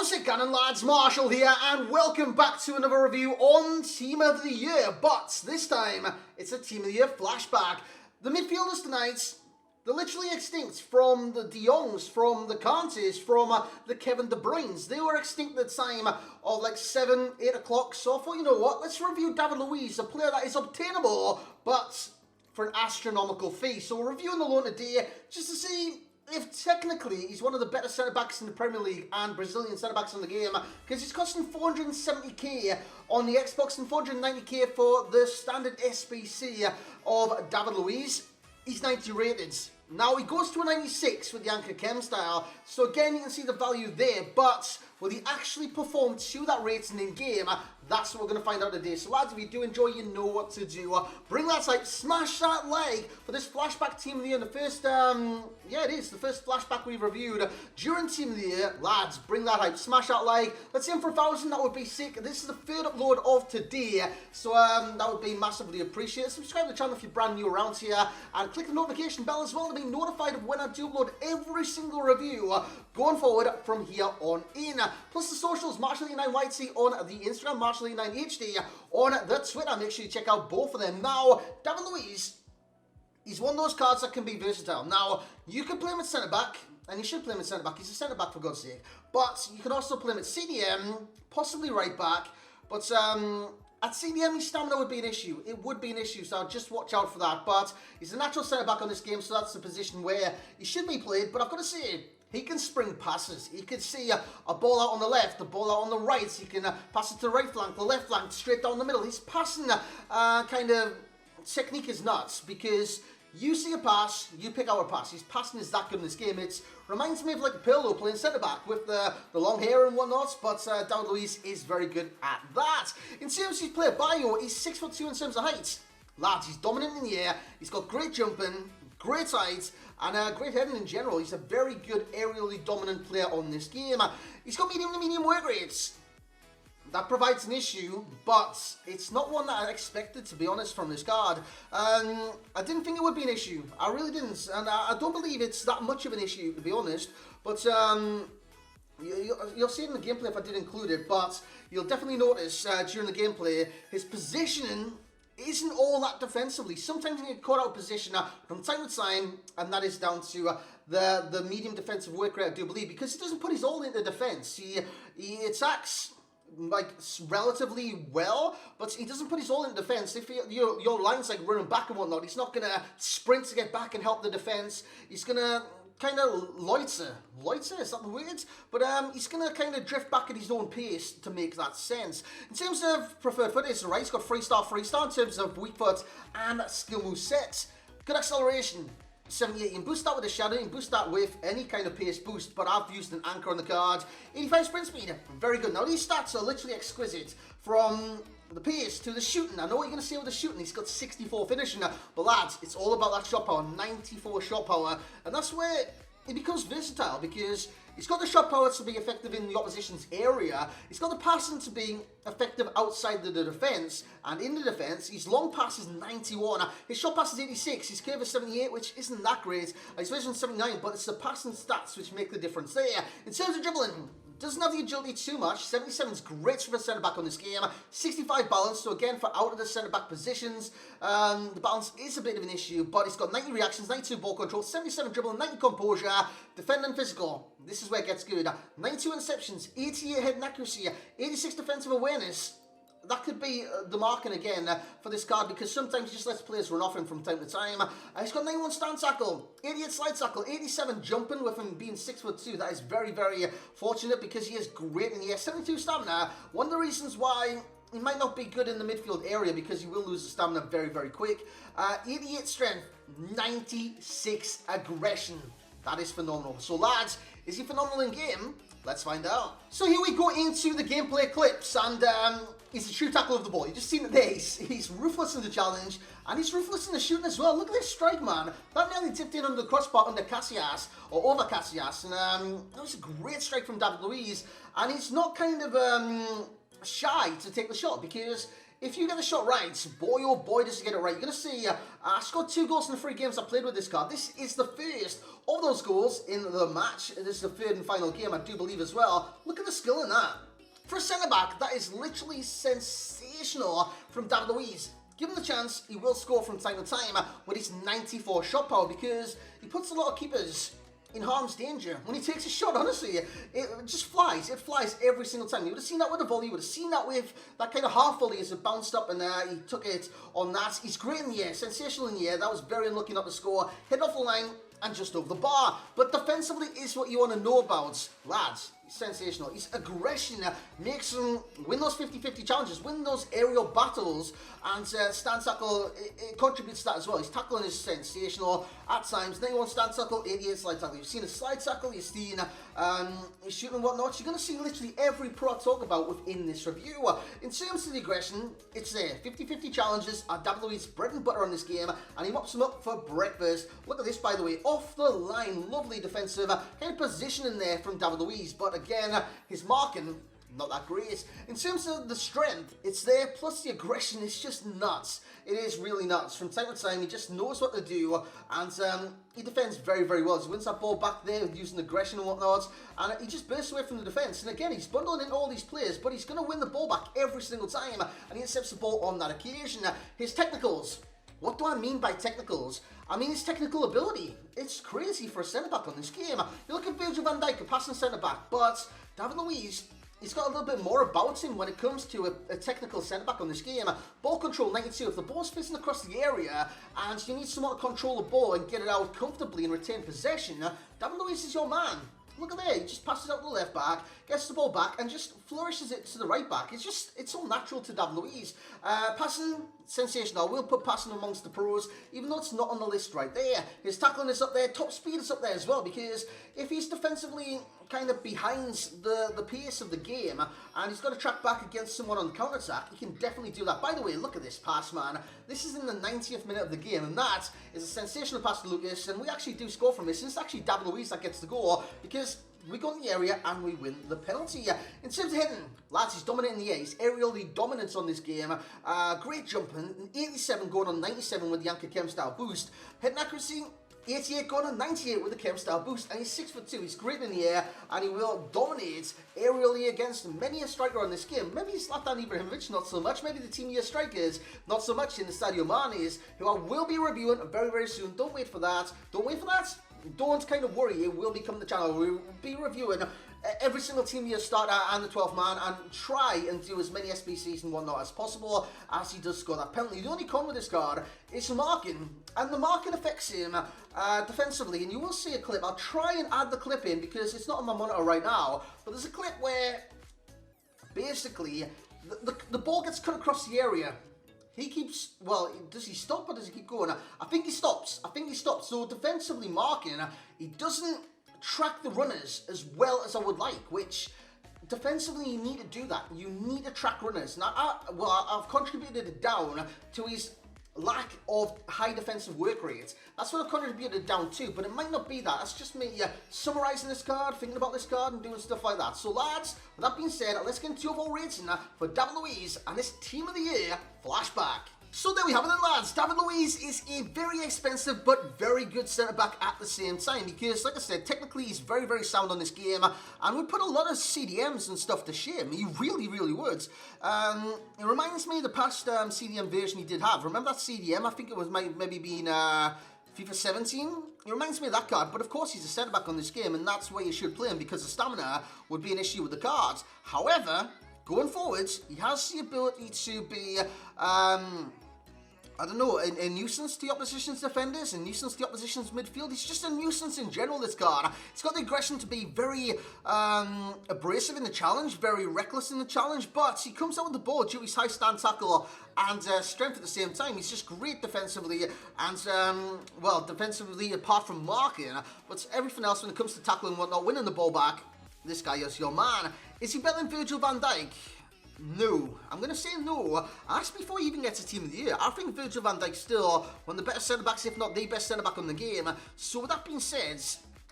How's it going, lads? Marshall here, and welcome back to another review on Team of the Year. But this time, it's a Team of the Year flashback. The midfielders tonight, they're literally extinct from the De Jongs, from the Kantes, from the Kevin De Bruynes. They were extinct at the time of like 7, 8 o'clock. So I thought, you know what, let's review David Luiz, a player that is obtainable, but for an astronomical fee. So we're reviewing the loan today just to see if technically he's one of the better centre-backs in the Premier League and Brazilian centre-backs in the game, because he's costing 470k on the Xbox and 490k for the standard SBC of David Luiz. He's 90 rated. Now he goes to a 96 with the Anchor Chem style, so again you can see the value there, but will he actually perform to that rating in game? That's what we're going to find out today. So lads, if you do enjoy, you know what to do. Bring that like, smash that like for this flashback Team of the Year. The first, yeah, it is the first flashback we've reviewed during Team of the Year. Lads, bring that hype, smash that like. Let's aim for 1,000. That would be sick. This is the third upload of today, so that would be massively appreciated. Subscribe to the channel if you're brand new around here, and click the notification bell as well to be notified of when I do upload every single review going forward from here on in. Plus the socials, Marshall89YT on the Instagram, Marshall89HD on the Twitter. Make sure you check out both of them. Now, David Luiz, he's one of those cards that can be versatile. Now, you can play him at centre-back, and you should play him at centre-back. He's a centre-back for God's sake. But you can also play him at CDM, possibly right back. But at CDM, his stamina would be an issue. It would be an issue, so just watch out for that. But he's a natural centre-back on this game, so that's the position where he should be played. But I've got to say, he can spring passes. He can see a ball out on the left, a ball out on the right. He can pass it to the right flank, the left flank, straight down the middle. His passing kind of technique is nuts, because you see a pass, you pick out a pass. His passing is that good in this game. It reminds me of like a Pirlo playing centre-back with the long hair and whatnot, but David Luiz is very good at that. In terms of his player bio, he's 6'2" in terms of height. Lads, he's dominant in the air, he's got great jumping, great height, and great heading in general. He's a very good aerially dominant player on this game. He's got medium to medium work rates. That provides an issue, but it's not one that I expected, to be honest, from this card. I didn't think it would be an issue. I really didn't, and I don't believe it's that much of an issue, to be honest. But you'll see it in the gameplay if I did include it, but you'll definitely notice during the gameplay, his positioning isn't all that defensively. Sometimes you get caught out of position from time to time, and that is down to the medium defensive work rate, I do believe, because he doesn't put his all into defense. He attacks like relatively well, but he doesn't put his all in defense. If your line's like running back and whatnot, he's not gonna sprint to get back and help the defense. He's gonna kind of loiter, is that the word? But he's gonna kind of drift back at his own pace to make that sense. In terms of preferred foot, it's right. He's got 3-star in terms of weak foot and skill move sets. Good acceleration, 78. You can boost that with a shadow, you can boost that with any kind of pace boost, but I've used an anchor on the card. 85 sprint speed, very good. Now these stats are literally exquisite, from the pace to the shooting. I know what you're going to say with the shooting, he's got 64 finishing, but lads, it's all about that shot power, 94 shot power, and that's where it becomes versatile, because he's got the shot power to be effective in the opposition's area, he's got the passing to be effective outside the defence, and in the defence, his long pass is 91, his shot pass is 86, his curve is 78, which isn't that great, his vision is 79, but it's the passing stats which make the difference there. In terms of dribbling, doesn't have the agility too much. 77 is great for a centre-back on this game. 65 balance, so again, for out of the centre-back positions, the balance is a bit of an issue, but he's got 90 reactions, 92 ball control, 77 dribbling, 90 composure, defending physical. This is where it gets good. 92 interceptions, 88 head and accuracy, 86 defensive awareness. That could be the marking again for this card, because sometimes he just lets players run off him from time to time. He's got 91 stand tackle, 88 slide tackle, 87 jumping with him being 6'2". That is very, very fortunate, because he is great in the air. 72 stamina. One of the reasons why he might not be good in the midfield area, because he will lose the stamina very, very quick. 88 strength, 96 aggression. That is phenomenal. So lads, is he phenomenal in game? Let's find out. So here we go into the gameplay clips, and he's a true tackle of the ball. You just seen it there. He's ruthless in the challenge, and he's ruthless in the shooting as well. Look at this strike, man. That nearly tipped in under the crossbar under Casillas, or over Casillas, and that was a great strike from David Luiz, and he's not kind of shy to take the shot, because if you get the shot right, boy oh boy does he get it right. You're going to see I scored 2 goals in the 3 games I played with this card. This is the first of those goals in the match. This is the 3rd and final game, I do believe, as well. Look at the skill in that. For a centre-back, that is literally sensational from David Luiz. Given the chance, he will score from time to time with his 94 shot power, because he puts a lot of keepers in harm's danger. When he takes a shot, honestly, it just flies. It flies every single time. You would have seen that with the volley. You would have seen that with that kind of half volley as it bounced up and he took it on that. He's great in the air, sensational in the air. That was very unlucky not to score. Hit off the line and just over the bar. But defensively is what you want to know about, lads. He's sensational. His aggression makes him win those 50-50 challenges, win those aerial battles, and stand tackle, it contributes to that as well. His tackling is sensational at times. 91 stand tackle, 88 slide tackle. You've seen a slide tackle, you've seen his shooting and whatnot. You're going to see literally every pro I talk about within this review. In terms of the aggression, it's there. 50-50 challenges are David Luiz's bread and butter on this game, and he mops them up for breakfast. Look at this, by the way, off the line, lovely defensive kind of positioning there from David Luiz, but again, his marking, not that great. In terms of the strength, it's there, plus the aggression is just nuts. It is really nuts. From time to time, he just knows what to do, and he defends very, very well. He wins that ball back there using aggression and whatnot, and he just bursts away from the defence. And again, he's bundling in all these players, but he's going to win the ball back every single time, and he intercepts the ball on that occasion. His technicals. What do I mean by technicals? I mean his technical ability. It's crazy for a centre-back on this game. You look at Virgil van Dijk, a passing centre-back, but David Luiz, he's got a little bit more about him when it comes to a technical centre-back on this game. Ball control 92. If the ball's fizzing across the area and you need someone to control the ball and get it out comfortably and retain possession, David Luiz is your man. Look at there, he just passes out to the left back, gets the ball back, and just flourishes it to the right back. It's all natural to David Luiz. Passing, sensational. I will put passing amongst the pros, even though it's not on the list right there. His tackling is up there, top speed is up there as well, because if he's defensively kind of behind the pace of the game, and he's got to track back against someone on the counter-attack, he can definitely do that. By the way, look at this pass, man. This is in the 90th minute of the game, and that is a sensational pass to Lucas, and we actually do score from this, and it's actually David Luiz that gets the goal, because we go in the area and we win the penalty. In terms of hitting, lads, he's dominating the air. He's aerially dominant on this game. Great jumping, 87 going on 97 with the Anchor Chem style boost. Hitting accuracy, 88 going on 98 with the Chem style boost, and he's 6'2". He's great in the air, and he will dominate aerially against many a striker on this game. Maybe Zlatan Ibrahimovic, not so much. Maybe the Team Year strikers, not so much in the Sadio Manes, who I will be reviewing very, very soon. Don't wait for that. Don't wait for that. Don't kind of worry, it will become the channel. We'll be reviewing every single Team Year starter and the 12th man, and try and do as many SBCs and whatnot as possible as he does score that penalty. The only con with this card is marking, and the marking affects him defensively, and you will see a clip. I'll try and add the clip in because it's not on my monitor right now, but there's a clip where basically the ball gets cut across the area. He keeps, well, does he stop or does he keep going? I think he stops. So defensively marking, he doesn't track the runners as well as I would like, which defensively you need to do that. You need to track runners. Now, I've contributed it down to his lack of high defensive work rate. That's what I've contributed down to, but it might not be that. That's just me summarising this card, thinking about this card and doing stuff like that. So lads, with that being said, let's get into our rating for David Luiz and this Team of the Year Flashback. So there we have it then, lads. David Luiz is a very expensive but very good centre-back at the same time, because, like I said, technically he's very, very sound on this game, and would put a lot of CDMs and stuff to shame. He really, really would. It reminds me of the past CDM version he did have. Remember that CDM? I think it was maybe being FIFA 17? It reminds me of that card, but of course he's a centre-back on this game, and that's where you should play him, because the stamina would be an issue with the cards. However, going forwards, he has the ability to be I don't know, a nuisance to the opposition's defenders, a nuisance to the opposition's midfield. He's just a nuisance in general, this card. He's got the aggression to be very abrasive in the challenge, very reckless in the challenge, but he comes out with the ball due to his high stand tackle and strength at the same time. He's just great defensively, and, well, defensively apart from marking, but everything else when it comes to tackling and whatnot, winning the ball back, this guy is your man. Is he better than Virgil van Dijk? No. I'm going to say no. That's before he even gets a Team of the Year. I think Virgil van Dijk's still one of the better centre-backs, if not the best centre-back on the game. So with that being said,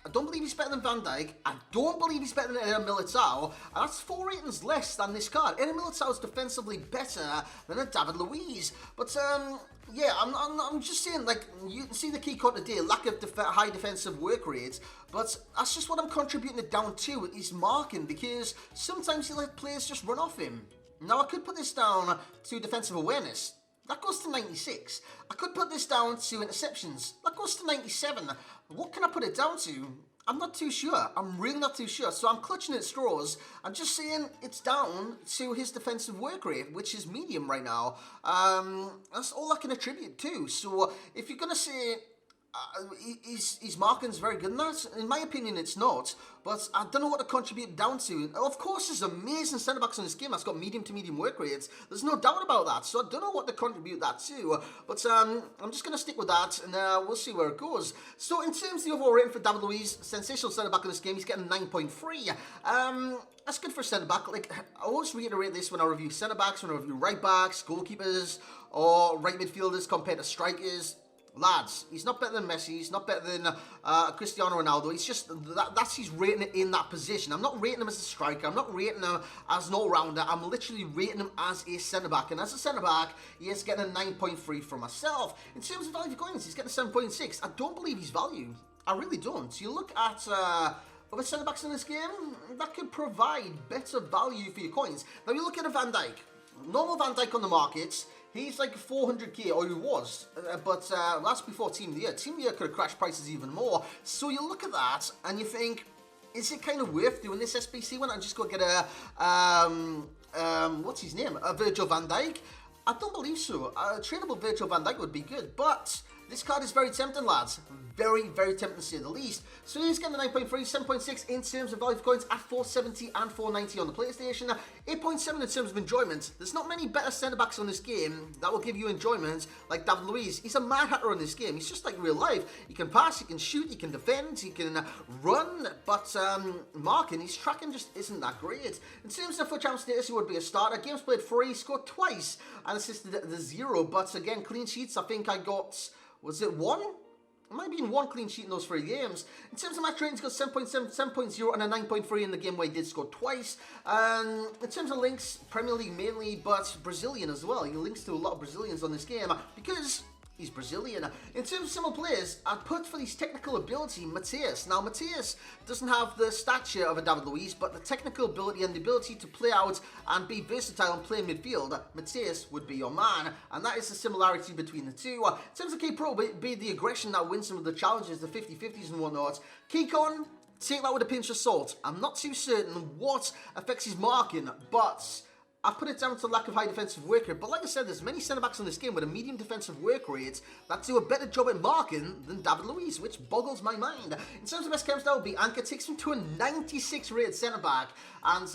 I don't believe he's better than Van Dijk. I don't believe he's better than Eder Militao. And that's 4 ratings less than this card. Eder Militao is defensively better than a David Luiz. But, yeah, I'm just saying, like, you can see the key card today, lack of high defensive work rates. But that's just what I'm contributing it down to, is marking. Because sometimes you let players just run off him. Now, I could put this down to defensive awareness. That goes to 96. I could put this down to interceptions. That goes to 97. What can I put it down to? I'm not too sure. I'm really not too sure. So I'm clutching at straws. I'm just saying it's down to his defensive work rate, which is medium right now. That's all I can attribute to. So if you're going to say his marking's very good in that, in my opinion it's not, but I don't know what to contribute down to. Of course there's amazing centre-backs in this game that's got medium to medium work rates, there's no doubt about that, so I don't know what to contribute that to, but I'm just going to stick with that, and we'll see where it goes. So in terms of the overall rating for David Luiz, sensational centre-back in this game, he's getting 9.3, that's good for centre-back. Like, I always reiterate this when I review centre-backs, when I review right-backs, goalkeepers, or right midfielders compared to strikers. Lads, he's not better than Messi, he's not better than Cristiano Ronaldo, he's just, that's his rating in that position. I'm not rating him as a striker, I'm not rating him as an all-rounder, I'm literally rating him as a centre-back, and as a centre-back, he is getting a 9.3 from myself. In terms of value for coins, he's getting a 7.6, I don't believe he's value, I really don't. You look at other centre-backs in this game, that could provide better value for your coins. Now you look at a Van Dijk, normal Van Dijk on the markets, he's like 400k, or he was, but that's before Team of the Year. Team of the Year could have crashed prices even more. So you look at that and you think, is it kind of worth doing this SBC one and just go get a, what's his name, a Virgil van Dijk? I don't believe so. A tradable Virgil van Dijk would be good, but this card is very tempting, lads. Very, very tempting to say the least. So he's getting a 9.3, 7.6 in terms of value for coins at 470 and 490 on the PlayStation. 8.7 in terms of enjoyment. There's not many better centre-backs on this game that will give you enjoyment like David Luiz. He's a mad hatter on this game. He's just like real life. He can pass, he can shoot, he can defend, he can run, but marking, his tracking just isn't that great. In terms of FUT champ status, he would be a starter. Games played 3, scored twice, and assisted the 0. But again, clean sheets, I think I got, was it 1? It might be in 1 clean sheet in those 3 games. In terms of match ratings, got 7.7, 7.0 and a 9.3 in the game where he did score twice. In terms of links, Premier League mainly, but Brazilian as well. He links to a lot of Brazilians on this game because he's Brazilian. In terms of similar players, I'd put for his technical ability, Mateus. Now, Mateus doesn't have the stature of a David Luiz, but the technical ability and the ability to play out and be versatile and play in midfield, Mateus would be your man. And that is the similarity between the two. In terms of key pro, be the aggression that wins some of the challenges, the 50-50s and whatnot. Key con, take that with a pinch of salt. I'm not too certain what affects his marking, but I put it down to lack of high defensive work rate, but like I said, there's many centre-backs in this game with a medium defensive work rate that do a better job at marking than David Luiz, which boggles my mind. In terms of best chem style, Anchor takes him to a 96 rated centre-back, and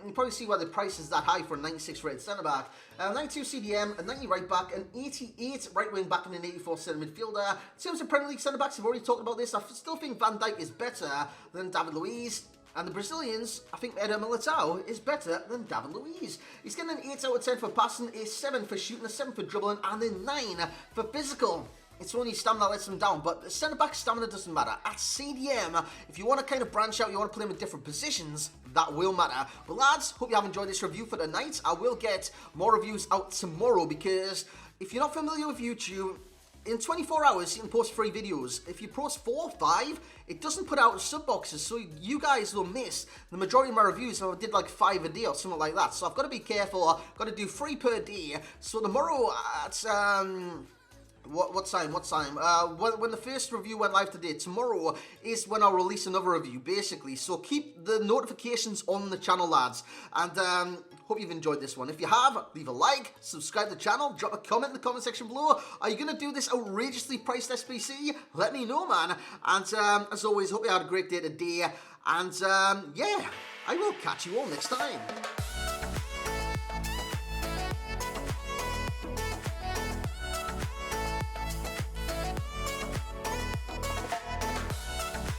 you probably see why the price is that high for a 96 rated centre-back. 92 CDM, a 90 right-back, an 88 right-wing-back, and an 84 centre midfielder. In terms of Premier League centre-backs, I've already talked about this, I still think Van Dijk is better than David Luiz. And the Brazilians, I think Eder Militao is better than David Luiz. He's getting an 8 out of 10 for passing, a 7 for shooting, a 7 for dribbling, and a 9 for physical. It's only stamina that lets him down, but the centre-back stamina doesn't matter. At CDM, if you want to kind of branch out, you want to play him in different positions, that will matter. But lads, hope you have enjoyed this review for tonight. I will get more reviews out tomorrow, because if you're not familiar with YouTube, in 24 hours, you can post 3 videos. If you post 4 or 5, it doesn't put out sub boxes, so you guys will miss the majority of my reviews. So I did like 5 a day or something like that. So I've got to be careful. I've got to do 3 per day. So tomorrow at what time? When the first review went live today, tomorrow is when I'll release another review, basically. So keep the notifications on the channel, lads. And hope you've enjoyed this one. If you have, leave a like, subscribe to the channel, drop a comment in the comment section below. Are you going to do this outrageously priced SBC? Let me know, man. And as always, hope you had a great day today. And yeah, I will catch you all next time.